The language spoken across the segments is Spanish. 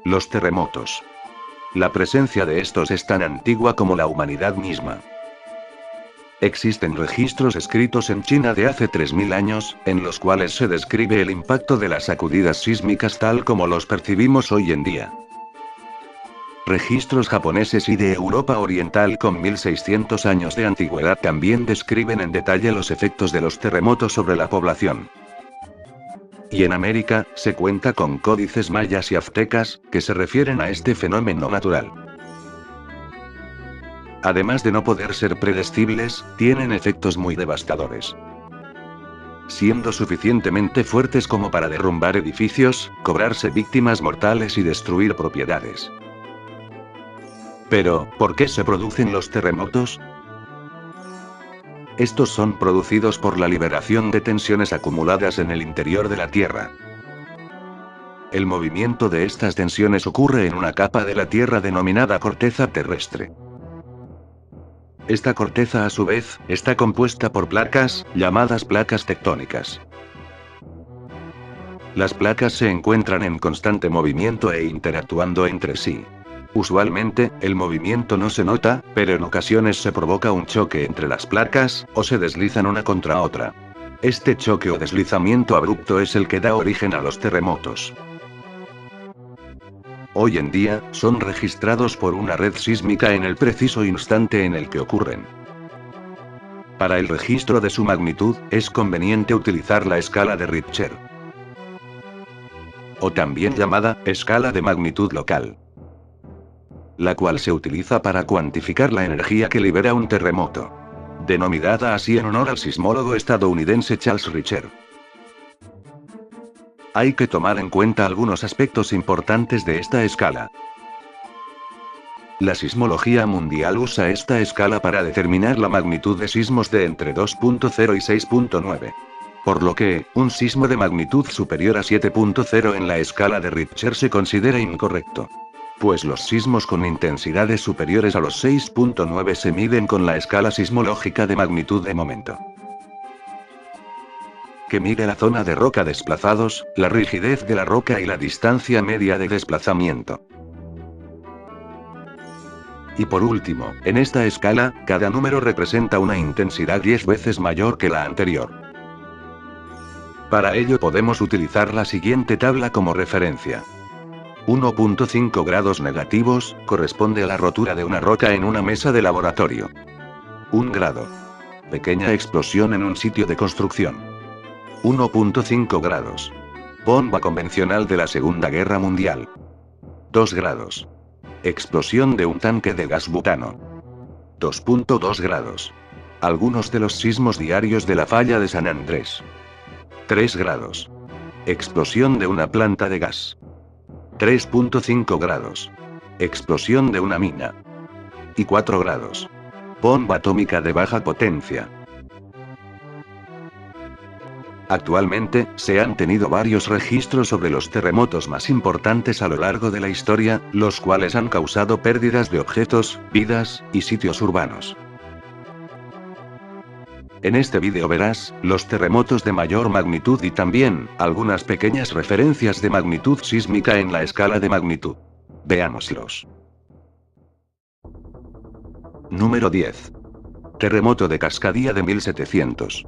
Los terremotos. La presencia de estos es tan antigua como la humanidad misma. Existen registros escritos en China de hace 3000 años, en los cuales se describe el impacto de las sacudidas sísmicas tal como los percibimos hoy en día. Registros japoneses y de Europa Oriental con 1600 años de antigüedad también describen en detalle los efectos de los terremotos sobre la población. Y en América, se cuenta con códices mayas y aztecas, que se refieren a este fenómeno natural. Además de no poder ser predecibles, tienen efectos muy devastadores. Siendo suficientemente fuertes como para derrumbar edificios, cobrarse víctimas mortales y destruir propiedades. Pero, ¿por qué se producen los terremotos? Estos son producidos por la liberación de tensiones acumuladas en el interior de la Tierra. El movimiento de estas tensiones ocurre en una capa de la Tierra denominada corteza terrestre. Esta corteza a su vez, está compuesta por placas, llamadas placas tectónicas. Las placas se encuentran en constante movimiento e interactuando entre sí. Usualmente, el movimiento no se nota, pero en ocasiones se provoca un choque entre las placas, o se deslizan una contra otra. Este choque o deslizamiento abrupto es el que da origen a los terremotos. Hoy en día, son registrados por una red sísmica en el preciso instante en el que ocurren. Para el registro de su magnitud, es conveniente utilizar la escala de Richter, o también llamada escala de magnitud local, la cual se utiliza para cuantificar la energía que libera un terremoto. Denominada así en honor al sismólogo estadounidense Charles Richter. Hay que tomar en cuenta algunos aspectos importantes de esta escala. La sismología mundial usa esta escala para determinar la magnitud de sismos de entre 2.0 y 6.9. Por lo que, un sismo de magnitud superior a 7.0 en la escala de Richter se considera incorrecto. Pues los sismos con intensidades superiores a los 6.9 se miden con la escala sismológica de magnitud de momento, que mide la zona de roca desplazados, la rigidez de la roca y la distancia media de desplazamiento. Y por último, en esta escala, cada número representa una intensidad 10 veces mayor que la anterior. Para ello podemos utilizar la siguiente tabla como referencia. 1.5 grados negativos, corresponde a la rotura de una roca en una mesa de laboratorio. 1 grado. Pequeña explosión en un sitio de construcción. 1.5 grados. Bomba convencional de la Segunda Guerra Mundial. 2 grados. Explosión de un tanque de gas butano. 2.2 grados. Algunos de los sismos diarios de la falla de San Andrés. 3 grados. Explosión de una planta de gas. 3.5 grados. Explosión de una mina. Y 4 grados. Bomba atómica de baja potencia. Actualmente, se han tenido varios registros sobre los terremotos más importantes a lo largo de la historia, los cuales han causado pérdidas de objetos, vidas, y sitios urbanos. En este vídeo verás, los terremotos de mayor magnitud y también, algunas pequeñas referencias de magnitud sísmica en la escala de magnitud. Veámoslos. Número 10. Terremoto de Cascadía de 1700.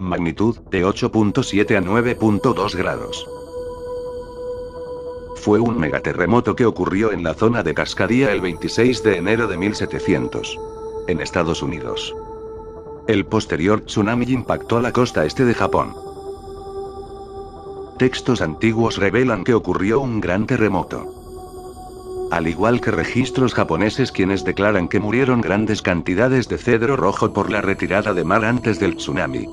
Magnitud, de 8.7 a 9.2 grados. Fue un megaterremoto que ocurrió en la zona de Cascadía el 26 de enero de 1700. En Estados Unidos. El posterior tsunami impactó la costa este de Japón. Textos antiguos revelan que ocurrió un gran terremoto. Al igual que registros japoneses quienes declaran que murieron grandes cantidades de cedro rojo por la retirada de mar antes del tsunami.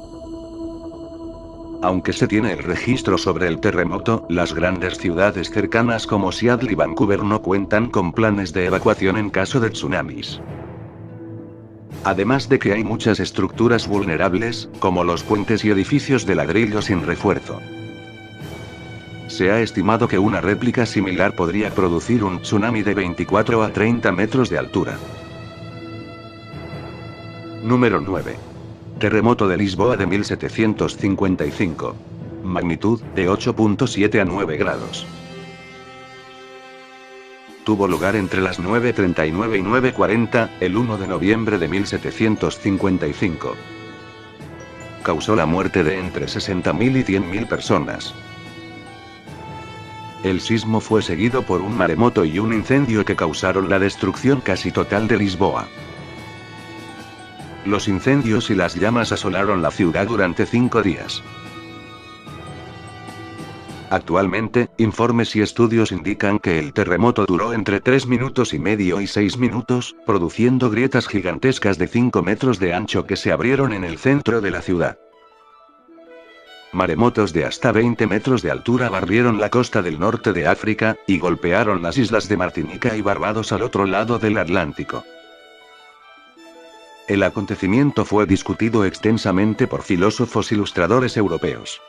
Aunque se tiene el registro sobre el terremoto, las grandes ciudades cercanas como Seattle y Vancouver no cuentan con planes de evacuación en caso de tsunamis. Además de que hay muchas estructuras vulnerables, como los puentes y edificios de ladrillo sin refuerzo. Se ha estimado que una réplica similar podría producir un tsunami de 24 a 30 metros de altura. Número 9. Terremoto de Lisboa de 1755. Magnitud, de 8.7 a 9 grados. Tuvo lugar entre las 9:39 y 9:40, el 1 de noviembre de 1755. Causó la muerte de entre 60.000 y 100.000 personas. El sismo fue seguido por un maremoto y un incendio que causaron la destrucción casi total de Lisboa. Los incendios y las llamas asolaron la ciudad durante 5 días. Actualmente, informes y estudios indican que el terremoto duró entre 3 minutos y medio y 6 minutos, produciendo grietas gigantescas de 5 metros de ancho que se abrieron en el centro de la ciudad. Maremotos de hasta 20 metros de altura barrieron la costa del norte de África, y golpearon las islas de Martinica y Barbados al otro lado del Atlántico. El acontecimiento fue discutido extensamente por filósofos e ilustradores europeos.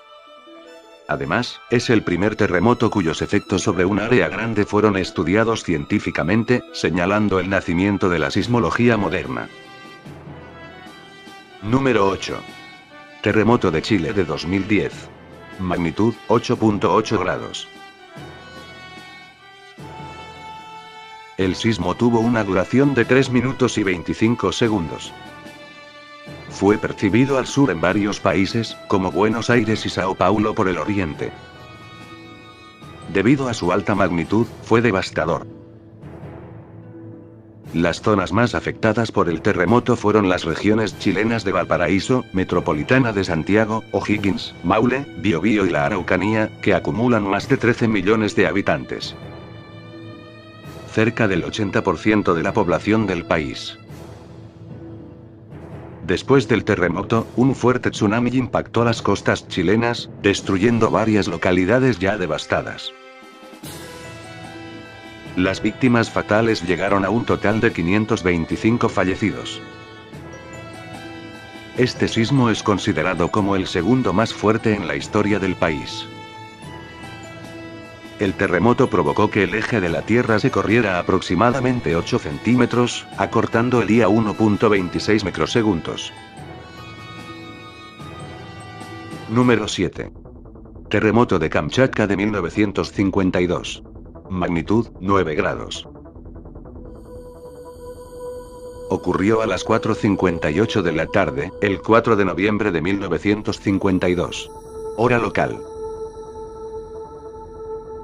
Además, es el primer terremoto cuyos efectos sobre un área grande fueron estudiados científicamente, señalando el nacimiento de la sismología moderna. Número 8. Terremoto de Chile de 2010. Magnitud, 8.8 grados. El sismo tuvo una duración de 3 minutos y 25 segundos. Fue percibido al sur en varios países, como Buenos Aires y Sao Paulo por el oriente. Debido a su alta magnitud, fue devastador. Las zonas más afectadas por el terremoto fueron las regiones chilenas de Valparaíso, Metropolitana de Santiago, O'Higgins, Maule, Biobío y la Araucanía, que acumulan más de 13 millones de habitantes. Cerca del 80% de la población del país. Después del terremoto, un fuerte tsunami impactó las costas chilenas, destruyendo varias localidades ya devastadas. Las víctimas fatales llegaron a un total de 525 fallecidos. Este sismo es considerado como el segundo más fuerte en la historia del país. El terremoto provocó que el eje de la Tierra se corriera aproximadamente 8 centímetros, acortando el día 1.26 microsegundos. Número 7. Terremoto de Kamchatka de 1952. Magnitud, 9 grados. Ocurrió a las 4:58 de la tarde, el 4 de noviembre de 1952. Hora local.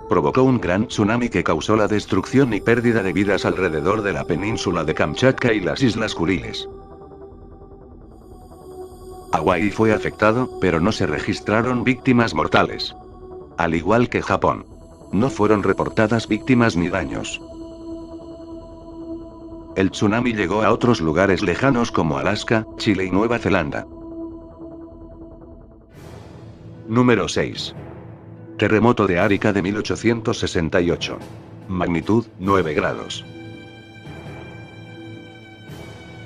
Provocó un gran tsunami que causó la destrucción y pérdida de vidas alrededor de la península de Kamchatka y las Islas Kuriles. Hawái fue afectado, pero no se registraron víctimas mortales. Al igual que Japón. No fueron reportadas víctimas ni daños. El tsunami llegó a otros lugares lejanos como Alaska, Chile y Nueva Zelanda. Número 6. Terremoto de Arica de 1868. Magnitud, 9 grados.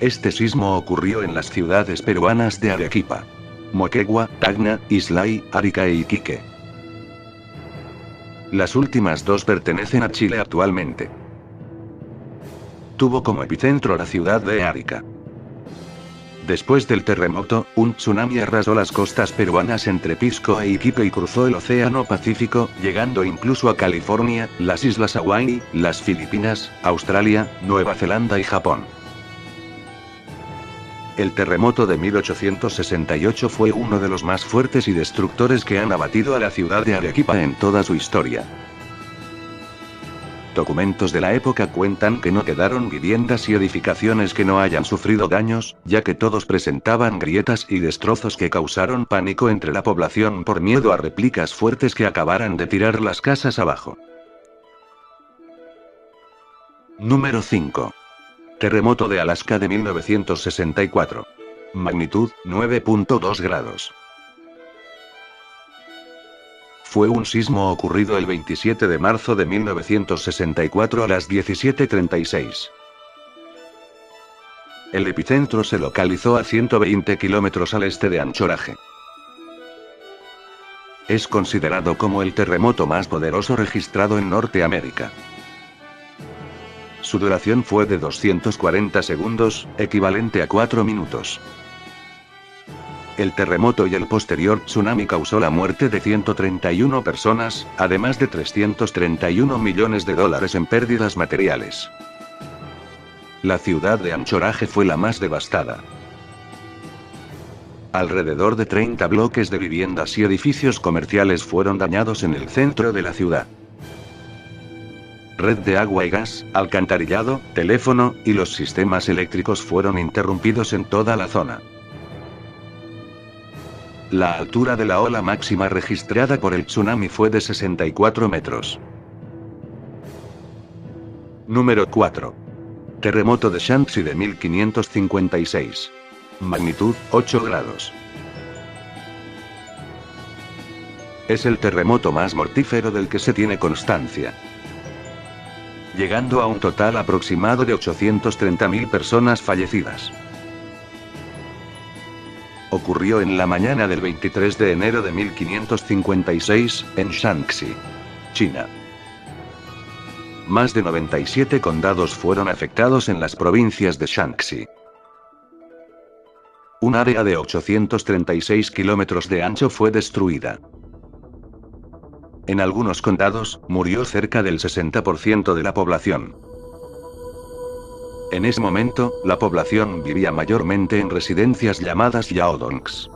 Este sismo ocurrió en las ciudades peruanas de Arequipa, Moquegua, Tacna, Islay, Arica e Iquique. Las últimas dos pertenecen a Chile actualmente. Tuvo como epicentro la ciudad de Arica. Después del terremoto, un tsunami arrasó las costas peruanas entre Pisco e Iquique y cruzó el Océano Pacífico, llegando incluso a California, las Islas Hawái, las Filipinas, Australia, Nueva Zelanda y Japón. El terremoto de 1868 fue uno de los más fuertes y destructores que han abatido a la ciudad de Arequipa en toda su historia. Documentos de la época cuentan que no quedaron viviendas y edificaciones que no hayan sufrido daños, ya que todos presentaban grietas y destrozos que causaron pánico entre la población por miedo a réplicas fuertes que acabaran de tirar las casas abajo. Número 5. Terremoto de Alaska de 1964. Magnitud, 9.2 grados. Fue un sismo ocurrido el 27 de marzo de 1964 a las 17:36. El epicentro se localizó a 120 kilómetros al este de Anchorage. Es considerado como el terremoto más poderoso registrado en Norteamérica. Su duración fue de 240 segundos, equivalente a 4 minutos. El terremoto y el posterior tsunami causó la muerte de 131 personas, además de 331 millones de dólares en pérdidas materiales. La ciudad de Anchorage fue la más devastada. Alrededor de 30 bloques de viviendas y edificios comerciales fueron dañados en el centro de la ciudad. Red de agua y gas, alcantarillado, teléfono, y los sistemas eléctricos fueron interrumpidos en toda la zona. La altura de la ola máxima registrada por el tsunami fue de 64 metros. Número 4. Terremoto de Shanxi de 1556. Magnitud, 8 grados. Es el terremoto más mortífero del que se tiene constancia, llegando a un total aproximado de 830.000 personas fallecidas. Ocurrió en la mañana del 23 de enero de 1556, en Shanxi, China. Más de 97 condados fueron afectados en las provincias de Shanxi. Un área de 836 kilómetros de ancho fue destruida. En algunos condados, murió cerca del 60% de la población. En ese momento, la población vivía mayormente en residencias llamadas yaodongs.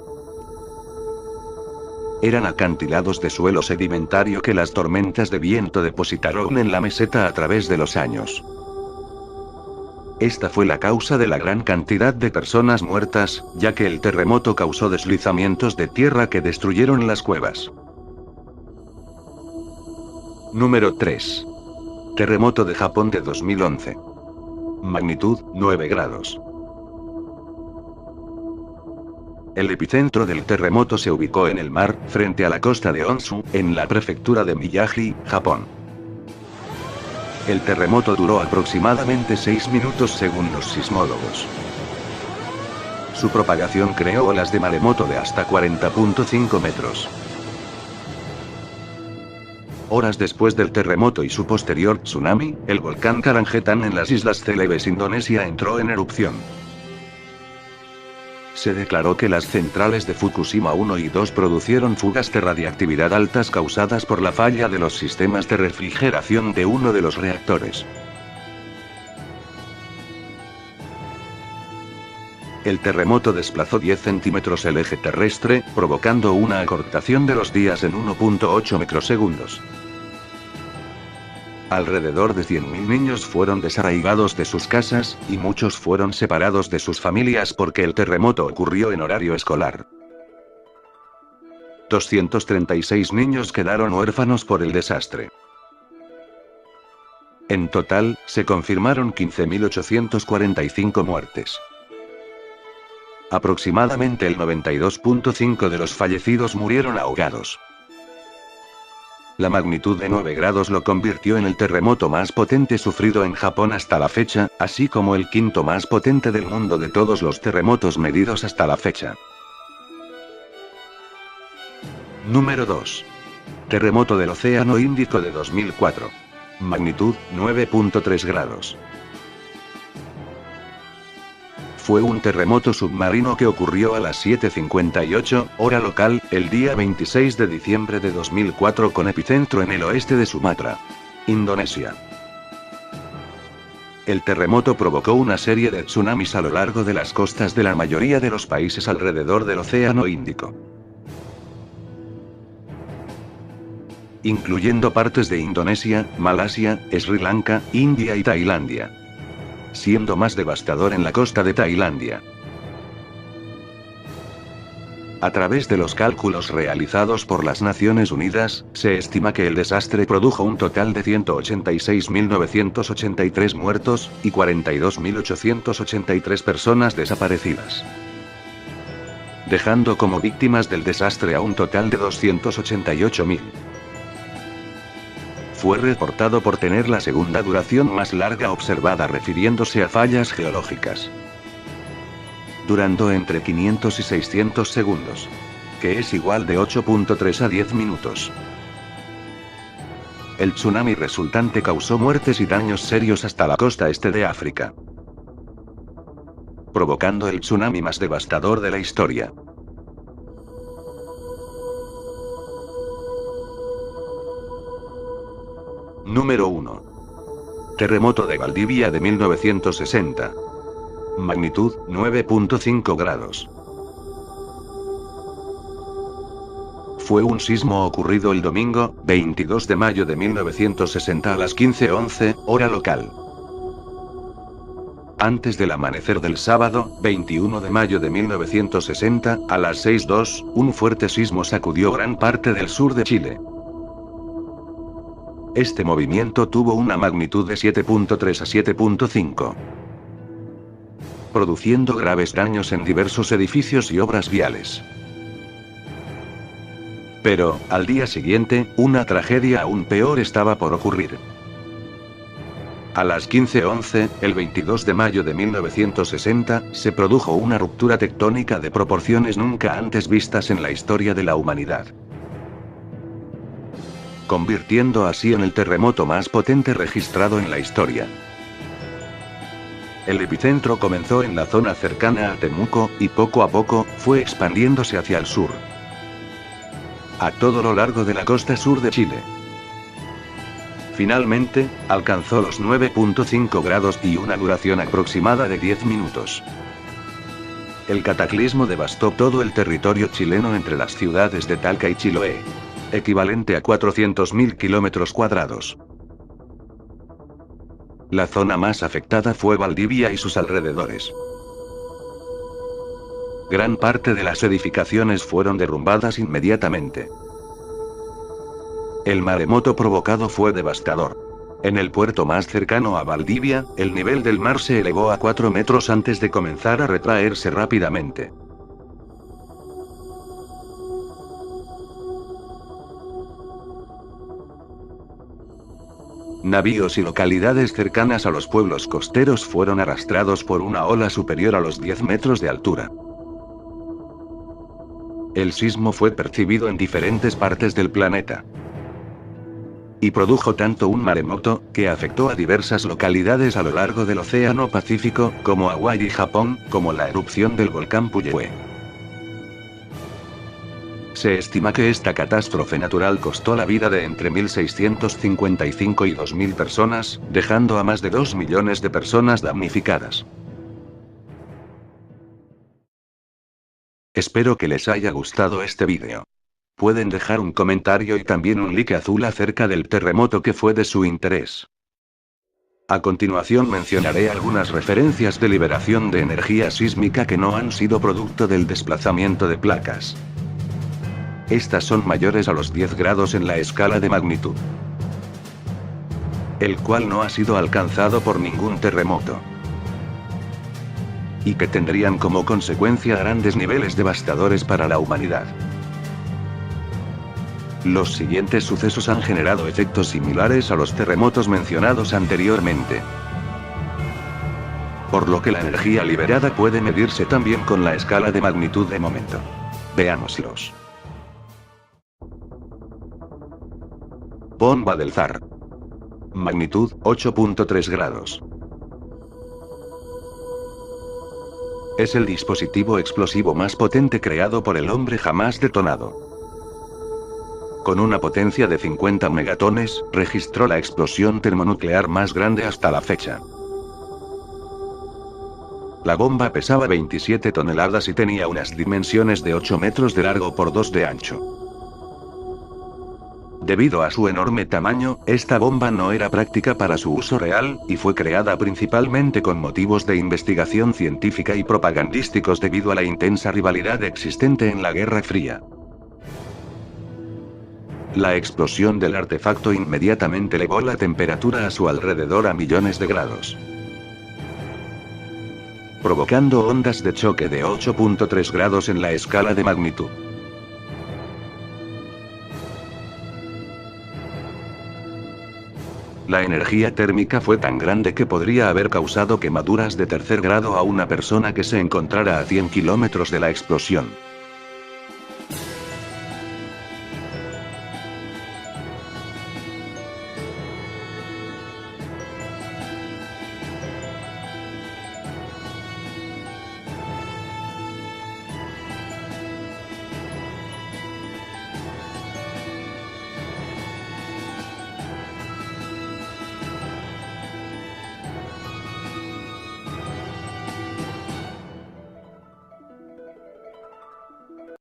Eran acantilados de suelo sedimentario que las tormentas de viento depositaron en la meseta a través de los años. Esta fue la causa de la gran cantidad de personas muertas, ya que el terremoto causó deslizamientos de tierra que destruyeron las cuevas. Número 3. Terremoto de Japón de 2011. Magnitud, 9 grados. El epicentro del terremoto se ubicó en el mar, frente a la costa de Honshu, en la prefectura de Miyagi, Japón. El terremoto duró aproximadamente 6 minutos según los sismólogos. Su propagación creó olas de maremoto de hasta 40.5 metros. Horas después del terremoto y su posterior tsunami, el volcán Karangetán en las Islas Celebes, Indonesia, entró en erupción. Se declaró que las centrales de Fukushima 1 y 2 producieron fugas de radiactividad altas causadas por la falla de los sistemas de refrigeración de uno de los reactores. El terremoto desplazó 10 centímetros el eje terrestre, provocando una acortación de los días en 1.8 microsegundos. Alrededor de 100.000 niños fueron desarraigados de sus casas, y muchos fueron separados de sus familias porque el terremoto ocurrió en horario escolar. 236 niños quedaron huérfanos por el desastre. En total, se confirmaron 15.845 muertes. Aproximadamente el 92.5% de los fallecidos murieron ahogados. La magnitud de 9 grados lo convirtió en el terremoto más potente sufrido en Japón hasta la fecha, así como el quinto más potente del mundo de todos los terremotos medidos hasta la fecha. Número 2. Terremoto del Océano Índico de 2004. Magnitud, 9.3 grados. Fue un terremoto submarino que ocurrió a las 7:58, hora local, el día 26 de diciembre de 2004 con epicentro en el oeste de Sumatra, Indonesia. El terremoto provocó una serie de tsunamis a lo largo de las costas de la mayoría de los países alrededor del Océano Índico, incluyendo partes de Indonesia, Malasia, Sri Lanka, India y Tailandia, siendo más devastador en la costa de Tailandia. A través de los cálculos realizados por las Naciones Unidas, se estima que el desastre produjo un total de 186.983 muertos, y 42.883 personas desaparecidas, dejando como víctimas del desastre a un total de 288.000. Fue reportado por tener la segunda duración más larga observada refiriéndose a fallas geológicas, durando entre 500 y 600 segundos, que es igual de 8.3 a 10 minutos. El tsunami resultante causó muertes y daños serios hasta la costa este de África, provocando el tsunami más devastador de la historia. Número 1. Terremoto de Valdivia de 1960. Magnitud, 9.5 grados. Fue un sismo ocurrido el domingo, 22 de mayo de 1960 a las 15:11, hora local. Antes del amanecer del sábado, 21 de mayo de 1960, a las 6:02, un fuerte sismo sacudió gran parte del sur de Chile. Este movimiento tuvo una magnitud de 7.3 a 7.5, produciendo graves daños en diversos edificios y obras viales. Pero, al día siguiente, una tragedia aún peor estaba por ocurrir. A las 15:11, el 22 de mayo de 1960, se produjo una ruptura tectónica de proporciones nunca antes vistas en la historia de la humanidad, convirtiendo así en el terremoto más potente registrado en la historia. El epicentro comenzó en la zona cercana a Temuco, y poco a poco, fue expandiéndose hacia el sur, a todo lo largo de la costa sur de Chile. Finalmente, alcanzó los 9.5 grados y una duración aproximada de 10 minutos. El cataclismo devastó todo el territorio chileno entre las ciudades de Talca y Chiloé, equivalente a 400.000 kilómetros cuadrados. La zona más afectada fue Valdivia y sus alrededores. Gran parte de las edificaciones fueron derrumbadas inmediatamente. El maremoto provocado fue devastador. En el puerto más cercano a Valdivia, el nivel del mar se elevó a 4 metros antes de comenzar a retraerse rápidamente. Navíos y localidades cercanas a los pueblos costeros fueron arrastrados por una ola superior a los 10 metros de altura. El sismo fue percibido en diferentes partes del planeta y produjo tanto un maremoto, que afectó a diversas localidades a lo largo del Océano Pacífico, como Hawái y Japón, como la erupción del volcán Puyehue. Se estima que esta catástrofe natural costó la vida de entre 1.655 y 2.000 personas, dejando a más de 2 millones de personas damnificadas. Espero que les haya gustado este vídeo. Pueden dejar un comentario y también un like azul acerca del terremoto que fue de su interés. A continuación mencionaré algunas referencias de liberación de energía sísmica que no han sido producto del desplazamiento de placas. Estas son mayores a los 10 grados en la escala de magnitud, el cual no ha sido alcanzado por ningún terremoto, y que tendrían como consecuencia grandes niveles devastadores para la humanidad. Los siguientes sucesos han generado efectos similares a los terremotos mencionados anteriormente, por lo que la energía liberada puede medirse también con la escala de magnitud de momento. Veámoslos. Bomba del Zar. Magnitud, 8.3 grados. Es el dispositivo explosivo más potente creado por el hombre jamás detonado. Con una potencia de 50 megatones, registró la explosión termonuclear más grande hasta la fecha. La bomba pesaba 27 toneladas y tenía unas dimensiones de 8 metros de largo por 2 de ancho. Debido a su enorme tamaño, esta bomba no era práctica para su uso real, y fue creada principalmente con motivos de investigación científica y propagandísticos debido a la intensa rivalidad existente en la Guerra Fría. La explosión del artefacto inmediatamente elevó la temperatura a su alrededor a millones de grados, provocando ondas de choque de 8.3 grados en la escala de magnitud. La energía térmica fue tan grande que podría haber causado quemaduras de tercer grado a una persona que se encontrara a 100 kilómetros de la explosión.